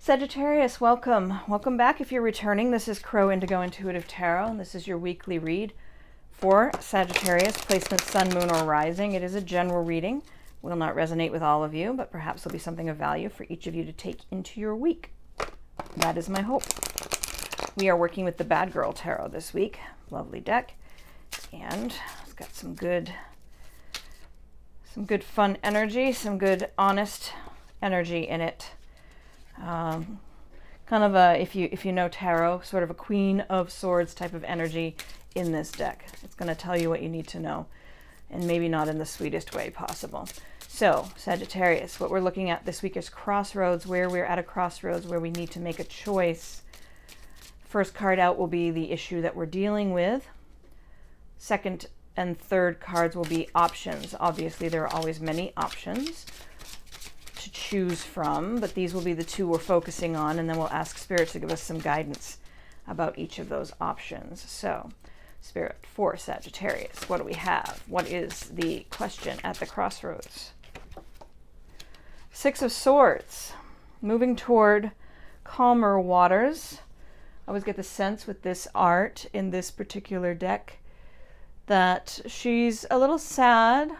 Sagittarius, welcome. Welcome back if you're returning. This is Crow Indigo Intuitive Tarot, and this is your weekly read for Sagittarius, placement Sun, Moon, or Rising. It is a general reading. Will not resonate with all of you, but perhaps there'll be something of value for each of you to take into your week. That is my hope. We are working with the Bad Girl Tarot this week. Lovely deck. And it's got some good fun energy, some good honest energy in it. Kind of a, if you know tarot, sort of a Queen of Swords type of energy in this deck. It's going to tell you what you need to know, and maybe not in the sweetest way possible. So, Sagittarius, what we're looking at this week is crossroads, where we're at a crossroads where we need to make a choice. First card out will be the issue that we're dealing with. Second and third cards will be options. Obviously, there are always many options to choose from, but these will be the two we're focusing on, and then we'll ask Spirit to give us some guidance about each of those options. So, Spirit for Sagittarius, what do we have? What is the question at the crossroads? Six of Swords, moving toward calmer waters. I always get the sense with this art in this particular deck that she's a little sad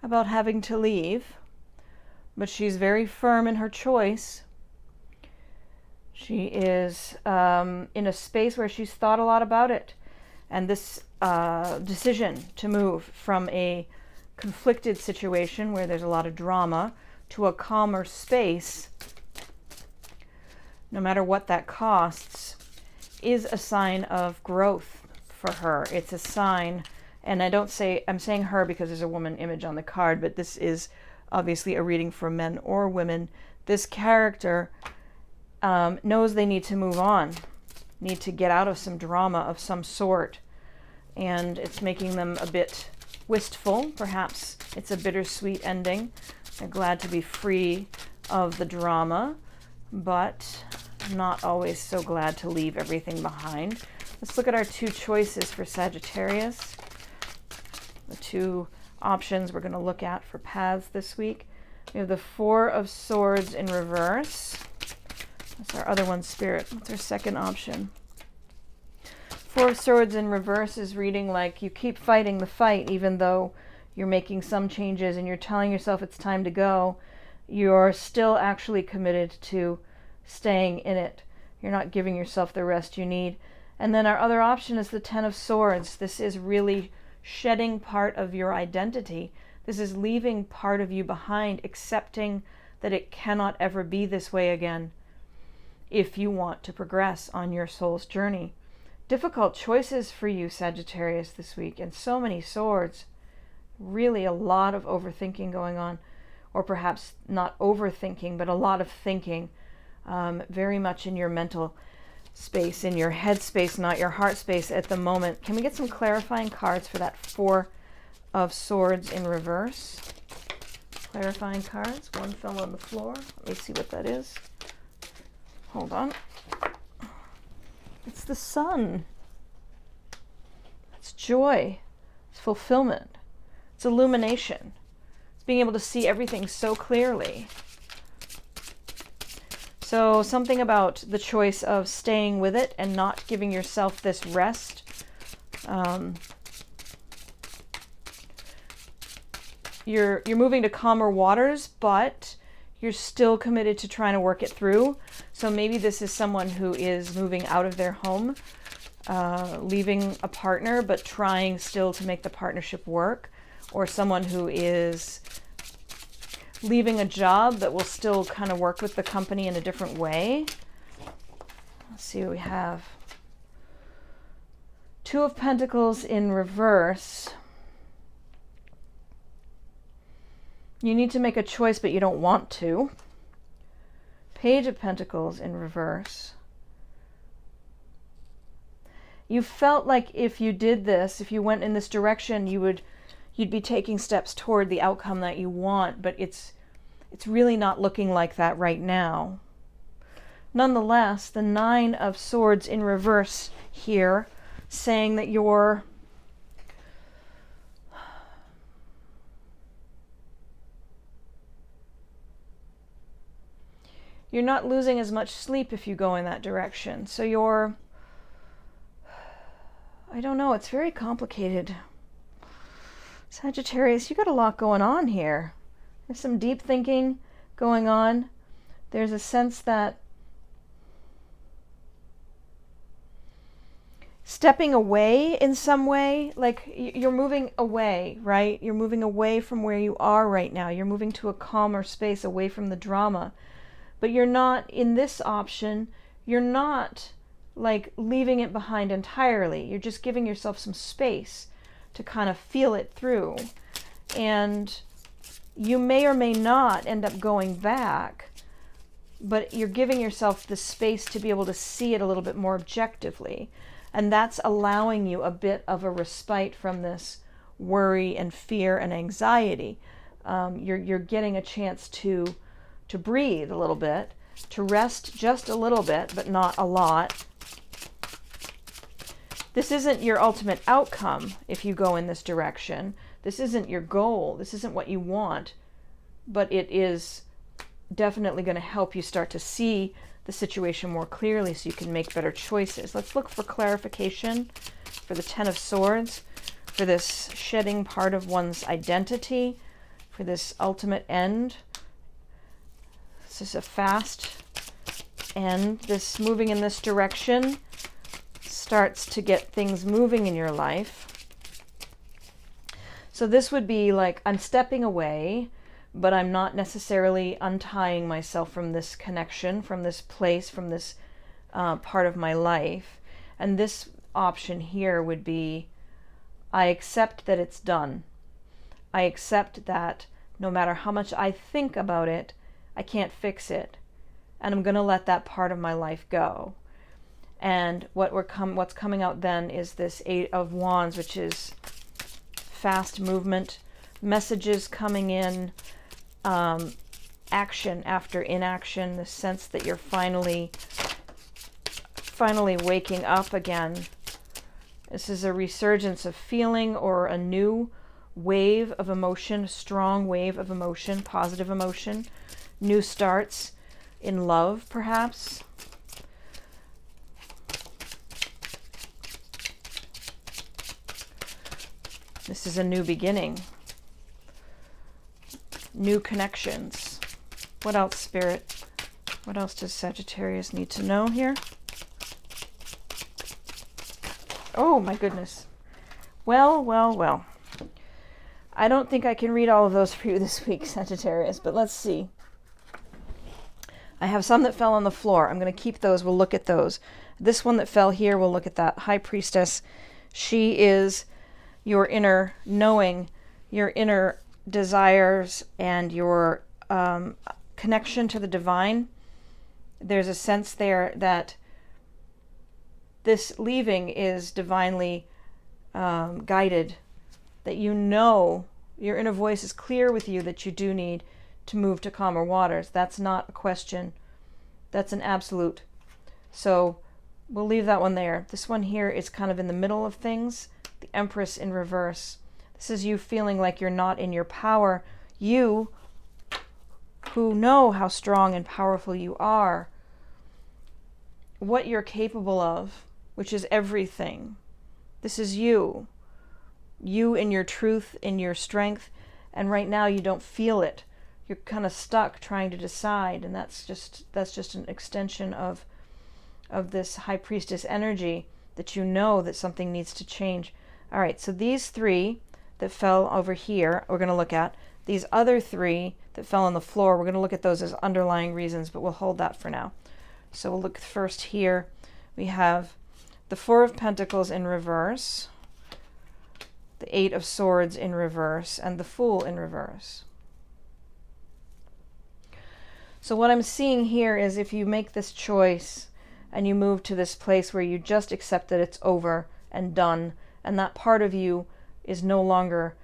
about having to leave, but she's very firm in her choice. She is in a space where she's thought a lot about it. And this decision to move from a conflicted situation where there's a lot of drama to a calmer space, no matter what that costs, is a sign of growth for her. It's a sign, and I'm saying her because there's a woman image on the card, but this is obviously a reading for men or women. This character knows they need to move on, need to get out of some drama of some sort, and it's making them a bit wistful. Perhaps it's a bittersweet ending. They're glad to be free of the drama, but not always so glad to leave everything behind. Let's look at our two choices for Sagittarius. The two options we're going to look at for paths this week. We have the Four of Swords in reverse. That's our other one, Spirit. What's our second option? Four of Swords in reverse is reading like you keep fighting the fight, even though you're making some changes and you're telling yourself it's time to go. You're still actually committed to staying in it. You're not giving yourself the rest you need. And then our other option is the Ten of Swords. This is really shedding part of your identity. This is leaving part of you behind, accepting that it cannot ever be this way again if you want to progress on your soul's journey. Difficult choices for you, Sagittarius, this week, and so many swords. Really a lot of overthinking going on, or perhaps not overthinking, but a lot of thinking, very much in your mental space, in your head space, not your heart space at the moment. Can we get some clarifying cards for that Four of Swords in reverse? Clarifying cards. One fell on the floor. Let me see what that is. Hold on. It's the Sun. It's joy. It's fulfillment. It's illumination. It's being able to see everything so clearly. So something about the choice of staying with it and not giving yourself this rest. You're moving to calmer waters, but you're still committed to trying to work it through. So maybe this is someone who is moving out of their home, leaving a partner, but trying still to make the partnership work, or someone who is leaving a job that will still kind of work with the company in a different way. Let's see what we have. Two of Pentacles in reverse. You need to make a choice, but you don't want to. Page of Pentacles in reverse. You felt like if you did this, if you went in this direction, you'd be taking steps toward the outcome that you want, but it's really not looking like that right now. Nonetheless, the Nine of Swords in reverse here, saying that you're you're not losing as much sleep if you go in that direction. So you're, I don't know, it's very complicated. Sagittarius, you got a lot going on here. There's some deep thinking going on. There's a sense that stepping away in some way, like you're moving away, right? You're moving away from where you are right now. You're moving to a calmer space, away from the drama. But you're not, in this option, you're not like leaving it behind entirely. You're just giving yourself some space to kind of feel it through. And you may or may not end up going back, but you're giving yourself the space to be able to see it a little bit more objectively. And that's allowing you a bit of a respite from this worry and fear and anxiety. You're getting a chance to breathe a little bit, to rest just a little bit, but not a lot. This isn't your ultimate outcome if you go in this direction. This isn't your goal. This isn't what you want, but it is definitely going to help you start to see the situation more clearly so you can make better choices. Let's look for clarification for the Ten of Swords, for this shedding part of one's identity, for this ultimate end. This is a fast end. This moving in this direction starts to get things moving in your life. So this would be like, I'm stepping away, but I'm not necessarily untying myself from this connection, from this place, from this part of my life. And this option here would be, I accept that it's done. I accept that no matter how much I think about it, I can't fix it. And I'm going to let that part of my life go. And what's coming out then is this Eight of Wands, which is fast movement, messages coming in, action after inaction, the sense that you're finally waking up again. This is a resurgence of feeling or a new wave of emotion, strong wave of emotion, positive emotion, new starts in love, perhaps. This is a new beginning. New connections. What else, Spirit? What else does Sagittarius need to know here? Oh, my goodness. Well, well, well. I don't think I can read all of those for you this week, Sagittarius, but let's see. I have some that fell on the floor. I'm going to keep those. We'll look at those. This one that fell here, we'll look at that. High Priestess. She is your inner knowing, your inner desires, and your connection to the divine. There's a sense there that this leaving is divinely guided, that you know, your inner voice is clear with you that you do need to move to calmer waters. That's not a question. That's an absolute. So we'll leave that one there. This one here is kind of in the middle of things. The Empress in reverse. This is you feeling like you're not in your power. You, who know how strong and powerful you are, what you're capable of, which is everything. This is you. You in your truth, in your strength, and right now you don't feel it. You're kind of stuck trying to decide, and that's just an extension of this High Priestess energy, that you know that something needs to change. All right, so these three that fell over here, we're going to look at. These other three that fell on the floor, we're going to look at those as underlying reasons, but we'll hold that for now. So we'll look first here. We have the Four of Pentacles in reverse, the Eight of Swords in reverse, and the Fool in reverse. So what I'm seeing here is if you make this choice and you move to this place where you just accept that it's over and done, and that part of you is no longer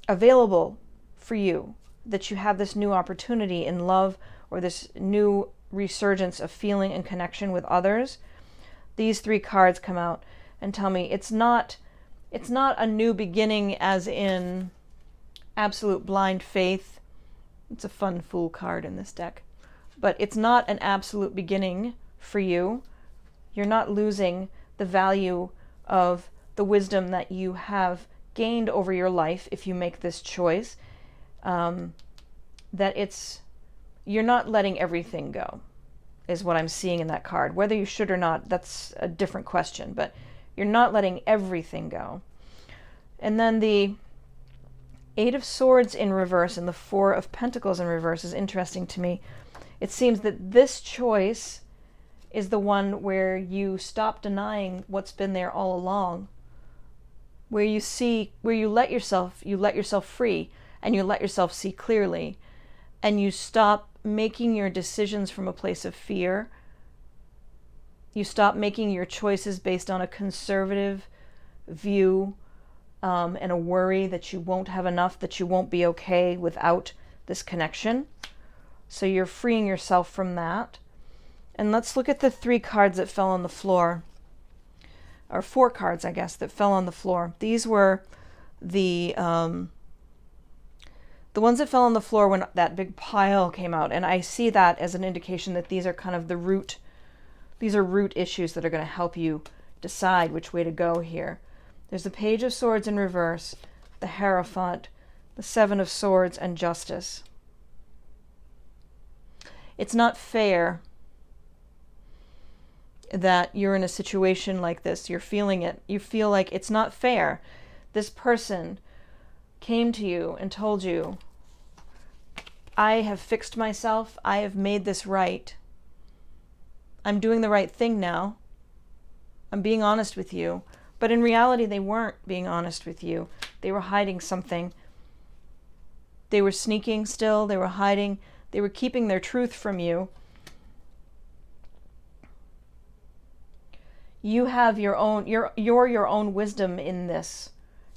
available for you, that you have this new opportunity in love or this new resurgence of feeling and connection with others, these three cards come out and tell me it's not a new beginning as in absolute blind faith, It's a fun Fool card in this deck. But it's not an absolute beginning for you. You're not losing the value of the wisdom that you have gained over your life if you make this choice. You're not letting everything go, is what I'm seeing in that card. Whether you should or not, that's a different question, but you're not letting everything go. And then the Eight of Swords in reverse and the Four of Pentacles in reverse is interesting to me. It seems that this choice is the one where you stop denying what's been there all along, where you let yourself free, and you let yourself see clearly, and you stop making your decisions from a place of fear. You stop making your choices based on a conservative view and a worry that you won't have enough, that you won't be okay without this connection. So you're freeing yourself from that. And let's look at the 3 cards that fell on the floor, or 4 cards, I guess, that fell on the floor. These were the ones that fell on the floor when that big pile came out. And I see that as an indication that these are kind of the root, these are root issues that are going to help you decide which way to go here. There's the Page of Swords in reverse, the Hierophant, the Seven of Swords, and Justice. It's not fair that you're in a situation like this. You're feeling it. You feel like it's not fair. This person came to you and told you, I have fixed myself. I have made this right. I'm doing the right thing now. I'm being honest with you. But in reality, they weren't being honest with you. They were hiding something. They were sneaking still. They were hiding. They were keeping their truth from you. You have your own, you're your own wisdom in this.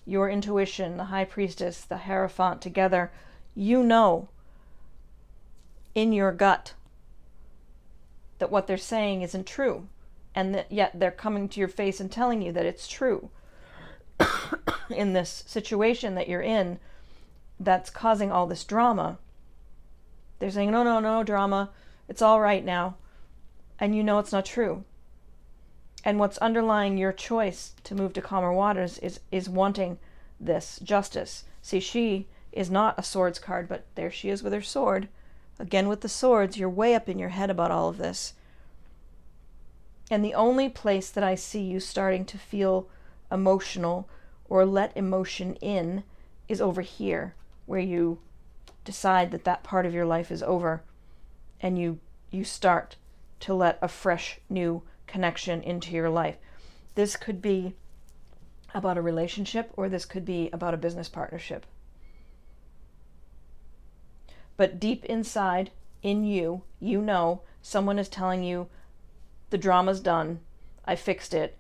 Your intuition, the High Priestess, the Hierophant together. You know in your gut that what they're saying isn't true. And that yet they're coming to your face and telling you that it's true. In this situation that you're in that's causing all this drama. They're saying, no, drama. It's all right now. And you know it's not true. And what's underlying your choice to move to calmer waters is wanting this justice. See, she is not a swords card, but there she is with her sword. Again, with the swords, you're way up in your head about all of this. And the only place that I see you starting to feel emotional or let emotion in is over here, where you decide that that part of your life is over, and you start to let a fresh new connection into your life. This could be about a relationship, or this could be about a business partnership. But deep inside, in you, you know someone is telling you, the drama's done, I fixed it,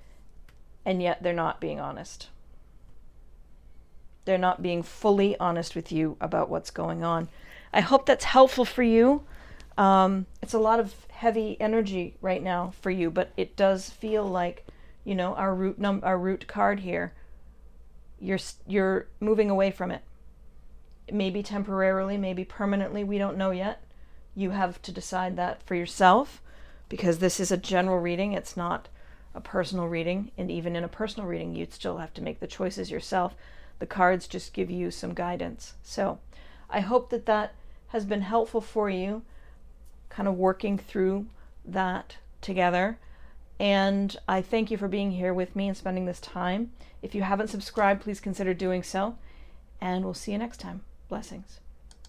and yet they're not being honest. They're not being fully honest with you about what's going on. I hope that's helpful for you. It's a lot of heavy energy right now for you, but it does feel like, you know, our root card here. You're moving away from it. Maybe temporarily, maybe permanently. We don't know yet. You have to decide that for yourself, because this is a general reading. It's not a personal reading, and even in a personal reading, you'd still have to make the choices yourself. The cards just give you some guidance. So I hope that that has been helpful for you, kind of working through that together. And I thank you for being here with me and spending this time. If you haven't subscribed, please consider doing so. And we'll see you next time. Blessings.